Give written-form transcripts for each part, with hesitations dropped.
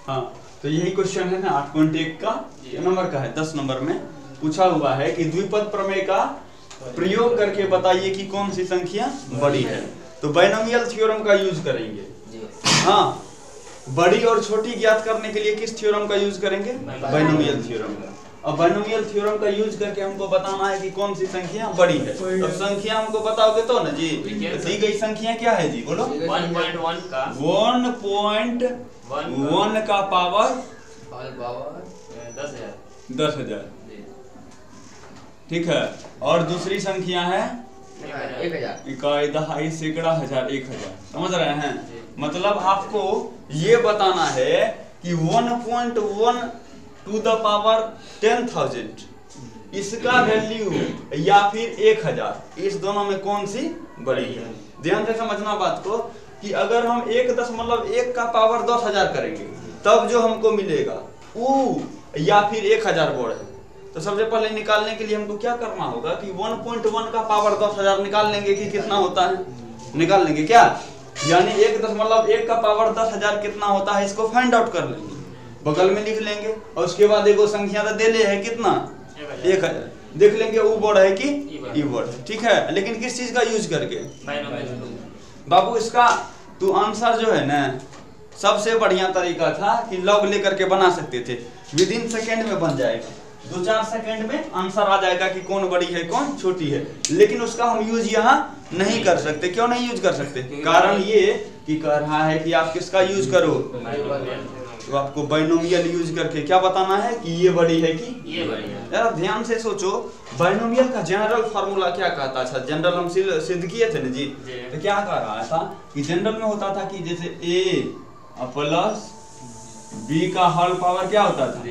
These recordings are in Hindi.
हाँ, तो यही क्वेश्चन है ना 8.1 का नंबर का है, 10 नंबर में पूछा हुआ है कि द्विपद प्रमेय का प्रयोग करके बताइए कि कौन सी संख्या बड़ी है। तो बाइनोमियल थ्योरम का यूज करेंगे। हाँ, बड़ी और छोटी ज्ञात करने के लिए किस थ्योरम का यूज करेंगे? बाइनोमियल थ्योरम का। अब बाइनोमियल थ्योरम का यूज करके हमको बताना है कि कौन सी संख्या बड़ी है। तो संख्या हमको बताओगे तो ना जी। दी गई संख्या क्या है जी, बोलो। 1.1 का 1.1 का पावर 10,000। ठीक है, और दूसरी संख्या है 1000। इकाई, दहाई, सैकड़ा, हजार, 1000। समझ रहे हैं? मतलब आपको ये बताना है कि 1.1 टू द पावर 10,000 इसका वैल्यू या फिर 1000, इस दोनों में कौन सी बड़ी है। ध्यान से समझना बात को कि अगर हम 1.1 का पावर 10,000 करेंगे तब जो हमको मिलेगा वो या फिर 1000 बड़ा है। तो सबसे पहले निकालने के लिए हमको क्या करना होगा कि 1.1 का पावर 10,000 निकाल लेंगे कि कितना होता है, निकाल लेंगे क्या, यानी 1.1 का पावर 10,000 कितना होता है इसको फाइंड आउट कर लेंगे, बगल में लिख लेंगे और उसके बाद एगो संख्या तो दे ले है कितना 1000, देख लेंगे वो बड़ा है कि ई बड़ा है। ठीक है, लेकिन किस चीज का यूज करके? बाबू इसका तो आंसर जो है ना सबसे बढ़िया तरीका था कि लॉग लेकर के बना सकते थे, विद इन सेकेंड में बन जाएगा, 2-4 सेकेंड में आंसर आ जाएगा कि कौन बड़ी है कौन छोटी है। लेकिन उसका हम यूज यहाँ नहीं कर सकते। क्यों नहीं यूज कर सकते? कारण ये कि कह रहा है कि आप किसका यूज करो, तो आपको बाइनोमियल यूज करके क्या बताना है कि ये बड़ी है कि ये बड़ी है। यार ध्यान से सोचो, बाइनोमियल का जनरल फार्मूला क्या कहता था? जनरल हम सिद्ध किए थे ना जी। तो क्या कह रहा था कि जनरल में होता था कि जैसे a प्लस b का होल पावर क्या होता था?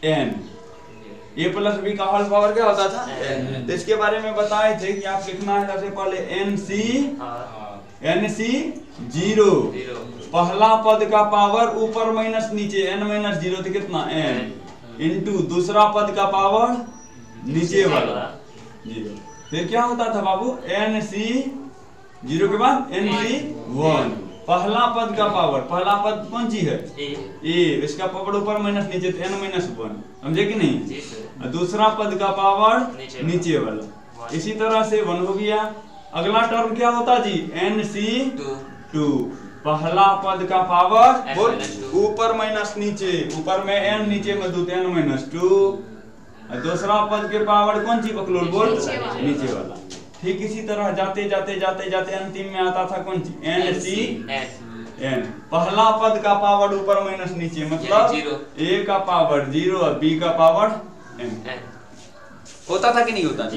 n। a प्लस b का होल पावर क्या होता था? n। तो इसके बारे में बताए थे कि आप लिखना है सबसे पहले nc 0, पहला पद का पावर ऊपर माइनस नीचे n-0 तो कितना n इंटू दूसरा पद का पावर नीचे वाला 0। फिर क्या होता था बाबू? nc 0 के बाद nc 1, पहला पद का पावर, पहला पद कौन सी है? a, इसका पावर ऊपर माइनस नीचे तो n-1, समझे कि नहीं? दूसरा पद का पावर नीचे वाला, इसी तरह से 1 हो गया। अगला टर्म क्या होता जी? nc2, पहला पद का पावर ऊपर माइनस नीचे, ऊपर में n नीचे में 2 n-2, दूसरा पद के पावर कौन सी पकड़ो बोल? नीचे वाला। ठीक इसी तरह जाते जाते जाते जाते अंतिम में आता था कौन सी? nc n, पहला पद का पावर ऊपर माइनस नीचे मतलब a का पावर 0 और b का पावर n। होता था कि नहीं होता था?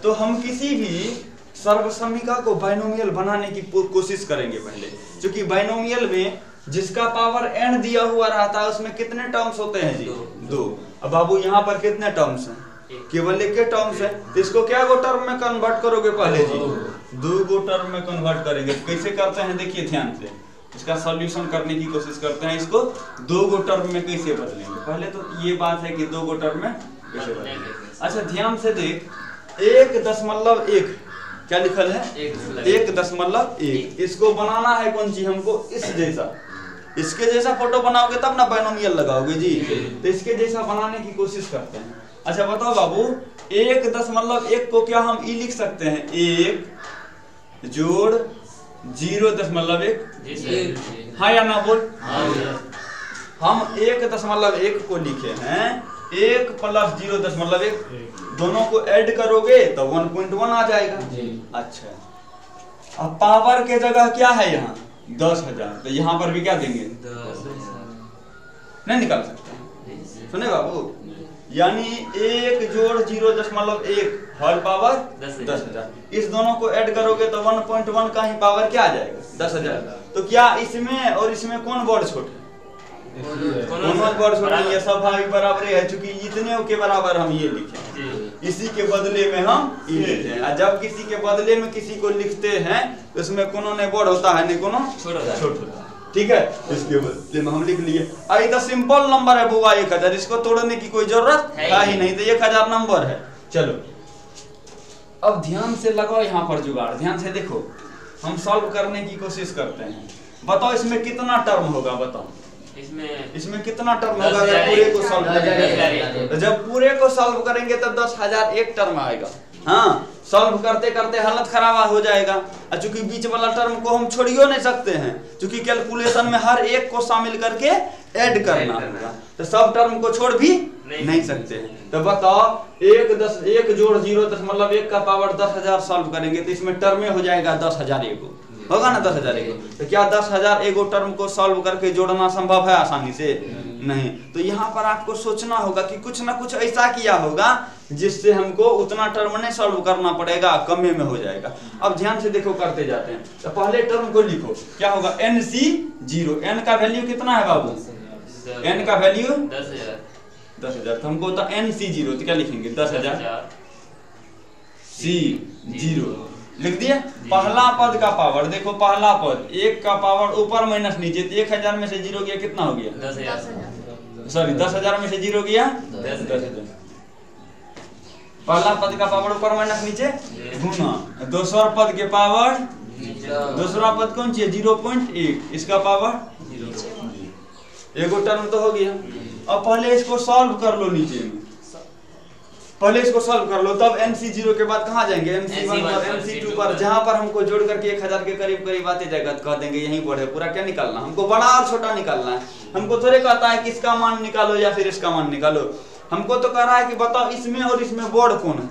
तो हम किसी भी सर्वसम्मिका को बाइनोमियल बनाने की कोशिश करेंगे पहले, क्योंकि बाइनोमियल में जिसका पावर n दिया हुआ रहता है उसमें कितने टर्म्स होते हैं जी? 2। अब बाबू यहाँ पर कितने टर्म्स हैं? केवल एक टर्म्स है, तो इसको क्या गो टर्म में कन्वर्ट करोगे पहले जी? 2 गो टर्म में कन्वर्ट करेंगे। कैसे करते हैं देखिए ध्यान से, इसका सॉल्यूशन करने की कोशिश करते हैं। इसको 2 गो टर्म में कैसे बदलेंगे? पहले तो ये बात है कि 2 गो टर्म में कैसे बदलेंगे। अच्छा ध्यान से देख, 1.1 क्या लिखल है? 1.1। इसको बनाना है कौन सी हमको? इस जैसा, इसके जैसा फोटो बनाओगे तब ना बाइनोमियल लगाओगे जी। तो इसके जैसा बनाने की कोशिश करते हैं। अच्छा बताओ बाबू, 1.1 को क्या हम लिख सकते हैं? 1 जोड़ 0.1, हाँ या ना बोल? हम 1.1 को लिखे हैं 1 प्लस 0.1, दोनों को ऐड करोगे तो 1.1 आ जाएगा। अच्छा, अब पावर के जगह क्या है यहाँ? 10,000, तो यहाँ पर भी क्या देंगे? 10,000 नहीं निकाल सकते। सुने बाबू, यानी 1 जोड़ 0.1 होल पावर 10,000, इस दोनों को ऐड करोगे तो 1.1 का ही पावर क्या आ जाएगा? 10,000। तो क्या इसमें और इसमें कौन बड़ छोटा है? दोनों बड़ छोटा, ये सब भाई बराबर है, चूंकि इतने के बराबर हम ये लिखे, इसी के बदले में हम ये लेते हैं। जब किसी के बदले में किसी को लिखते हैं तो इसमें कोनो ने बड़ होता है नहीं कोनो छोटा होता है। ठीक है, इसके बदले में हम लिख लिए। आई तो सिंपल नंबर है बुआ 1000, इसको तोड़ने की कोई जरूरत है ही नहीं, तो 1000 नंबर है। चलो अब ध्यान से लगाओ यहाँ पर जुगाड़, ध्यान से देखो, हम सॉल्व करने की कोशिश करते हैं। बताओ इसमें कितना टर्म होगा? बताओ इसमें कितना टर्म होगा जब पूरे को सॉल्व करेंगे? तो जब पूरे को सॉल्व करेंगे तो 10,001 टर्म आएगा। हाँ, सॉल्व करते करते हालत खराब हो जाएगा। और चूंकि बीच वाला टर्म को हम छोड़ियो नहीं सकते हैं, चूंकि कैलकुलेशन में हर एक को शामिल करके ऐड करना होगा, तो सब टर्म को छोड़ भी नहीं सकते हैं। तो बताओ 1 जोड़ 0 मतलब 1 का पावर 10,000 सॉल्व करेंगे तो इसमें टर्म में हो जाएगा 10,001 होगा ना, 10,001। तो क्या 10,001 टर्म को सॉल्व करके जोड़ना संभव है आसानी से? नहीं। तो यहाँ पर आपको सोचना होगा कि कुछ ना कुछ ऐसा किया होगा जिससे हमको उतना टर्म नहीं सॉल्व करना पड़ेगा, कमे में हो जाएगा। अब ध्यान से देखो, करते जाते हैं। तो पहले टर्म को लिखो, क्या होगा? NC0। n का वैल्यू कितना है बाबू? n का वैल्यू 10,000। तो हमको तो NC0, तो क्या लिखेंगे? 10,000 C0 लिख दिए। पहला पद का पावर देखो, पहला पद 1 का पावर ऊपर माइनस नीचे, तो 1,000 में से 0 गया, कितना हो गया? 10,000 में से 0 गया 10,000। पहला पद का पावर ऊपर माइनस नीचे गुना, दूसरा पद के पावर, दूसरा पद कौन सी है? 0.1, इसका पावर 0। एगो टर्म तो हो गया। अब पहले इसको सॉल्व कर लो, नीचे में पहले इसको सॉल्व कर लो, तब NC0 के बाद कहाँ जाएंगे? NC1 पर, NC2 पर, जहां पर हमको जोड़ करके 1,000 के करीब आते जाएगा तो कह देंगे यहीं पर है। पूरा क्या निकालना? हमको बड़ा और छोटा निकालना है। हमको थोड़े कहता है कि इसका मान निकालो या फिर इसका मान निकालो। हमको तो कह रहा है कि बताओ इसमें और इसमें बोर्ड कौन है।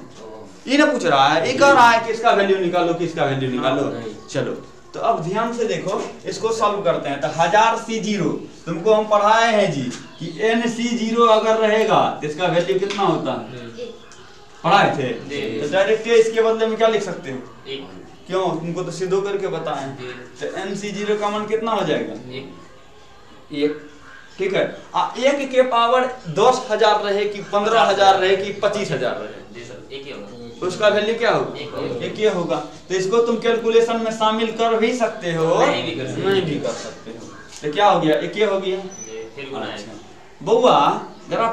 ये ना पूछ रहा है, ये कह रहा है कि इसका वैल्यू निकालो कि इसका वैल्यू निकालो। चलो, तो अब ध्यान से देखो, इसको सॉल्व करते हैं। तो 1000 C0 तुमको हम पढ़ाए हैं जी कि NC0 अगर रहेगा तो इसका वैल्यू कितना होता है? पढ़ाए थे। तो डायरेक्ट इसके बदले में क्या लिख सकते हो? क्यों? तुमको तो सीधो करके बताएं। तो NC0 का मान कितना हो जाएगा? 1। ठीक है। 1 के पावर 10,000 रहे कि 15,000 रहे कि 25,000 रहे, तो उसका वैल्यू क्या होगा? 1 होगा। तो इसको तुम कैलकुलेशन में शामिल कर भी सकते हो, नहीं भी कर सकते हो। तो क्या हो गया? 1 हो गया। बउआ जरा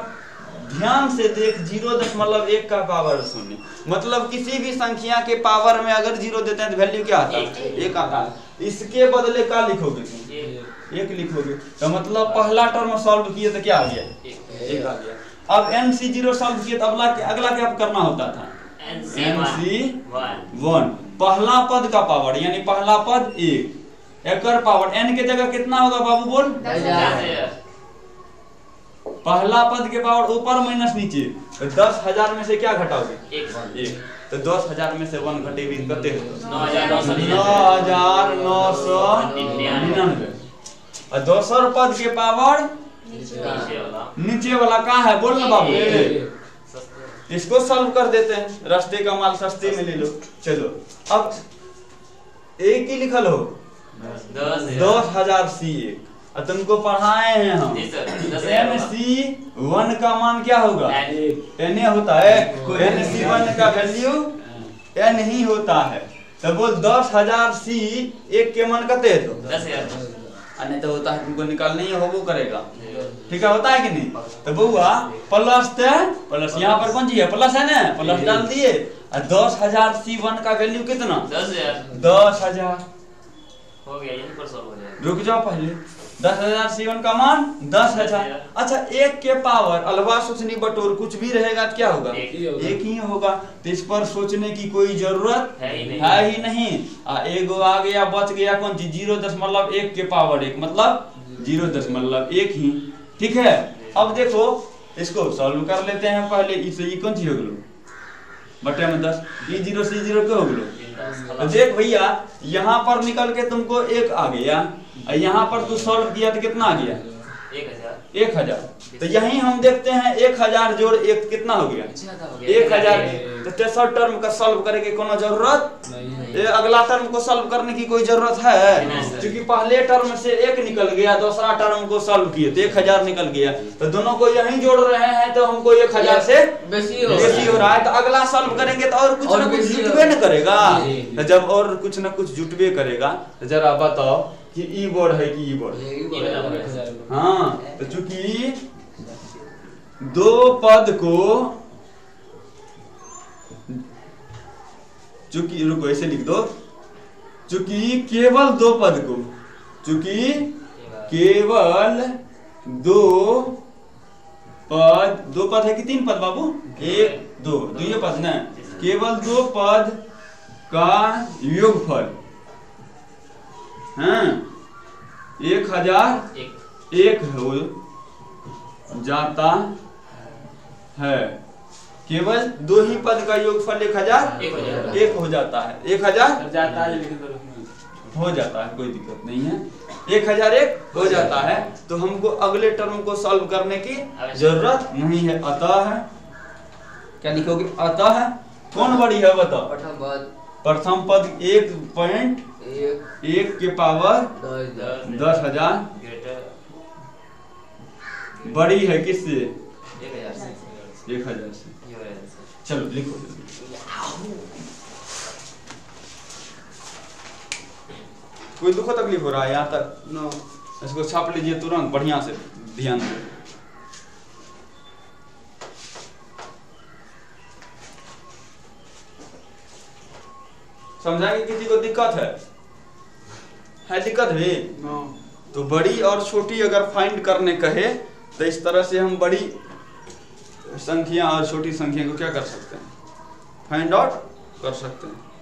ध्यान से देख, 0.1 का पावर 0 मतलब किसी भी संख्या के पावर में अगर 0 देते हैं तो वैल्यू क्या आता है? 1 आता है। इसके बदले क्या लिखोगे तुम? 1 लिखोगे। तो मतलब पहला टर्म सॉल्व किए तो क्या आ गया? 1 आ गया। अब NC0 सॉल्व किए तो अगला क्या करना होता था? NC1। पहला पद का पावर यानी पहला पद 1, एक पावर n के जगह कितना होगा बाबू बोल? 10,000। पहला पद के पावर ऊपर माइनस नीचे, तो 10,000 में से क्या घटाओगे? 1। तो 10,000 में से 1 घटेगी कितने? 9,999। और दूसरा पद के पावर नीचे वाला कहाँ है? बोल ना बाबू। इसको सॉल्व कर देते हैं, रास्ते का माल सस्ते में ले लो। चलो, अब एक ही लिखल हो 10,000 C1। और तुमको पढ़ाए हैं हम NC1 का मान क्या होगा? n होता है। NC1 का वैल्यू n ही होता है। तो बोल 10,000 C1 के मान कते है? तो 10,000। अन्य तो होता है, तुमको निकालना ही होगा करेगा। ठीक है, होता है कि नहीं? तो बउआ प्लस यहाँ पर कौन चीज है? प्लस है ना, प्लस डाल दिए। और 10,000 C1 का वैल्यू कितना? 10,000 हो गया। यहीं पर सॉल्व हो जाएगा। रुक जाओ, पहले 10,000 C1 का मान 10,000। अच्छा, 1 के पावर अलवा सोचनी बटोर कुछ भी रहेगा तो क्या होगा? 1 ही होगा। तो इस पर सोचने की कोई जरूरत है ही नहीं। एगो आ गया, बच गया कौन चीज? 0.1 के पावर 1 मतलब 0.1 ही। ठीक है। अब देखो, इसको सॉल्व कर लेते हैं पहले। इसे ये कौन चीज हो गलो? बटे में 10, E0 C0 क्यों हो गलो? तो देख भैया, यहाँ पर निकल के तुमको 1 आ गया, यहाँ पर तू सॉल्व किया तो कितना आ गया? 1,000। तो यही हम देखते हैं 1,000 जोड़ 1 कितना हो गया? 1,000। तो तेसर टर्म का सॉल्व करने की कोनो जरूरत नहीं। अगला टर्म को सॉल्व करने की कोई जरूरत है? क्योंकि पहले टर्म से 1 निकल गया, दूसरा टर्म को सॉल्व किए तो 1,000 निकल गया। तो दोनों को यही जोड़ रहे हैं तो हमको 1,000 से बेसी हो रहा है। तो अगला सॉल्व करेंगे तो और कुछ ना कुछ जुटवे न करेगा। तो जब और कुछ ना कुछ जुटवे करेगा तो जरा बताओ कि ई बोर्ड है कि ई बोर्ड? हाँ, तो चूंकि दो पद को, चूंकि रुको ऐसे लिख दो, चूंकि केवल दो पद को, चूंकि केवल दो पद है कि 3 पद बाबू? 1 2 ये पद ना, केवल 2 पद का योगफल 1001 हो जाता है। केवल 2 ही पद का योगफल 1001 हो जाता है। 1000 जाता है लेकिन हो जाता है, कोई दिक्कत नहीं है। 1001 हो जाता है, तो हमको अगले टर्म को सॉल्व करने की जरूरत नहीं है। अतः क्या लिखोगे? अतः कौन बड़ी है बताओ? प्रथम पद 1.1 के पावर 10,000 बड़ी है किससे? 1000 से। चलो लिखो। कोई दुख तकलीफ हो रहा है यहाँ तक? नो, इसको छाप लीजिए तुरंत, बढ़िया से ध्यान दो। समझाएंगे किसी को दिक्कत है दिक्कत भी? तो बड़ी और छोटी अगर फाइंड करने कहे तो इस तरह से हम बड़ी संख्या और छोटी संख्या को क्या कर सकते हैं? फाइंड आउट कर सकते हैं।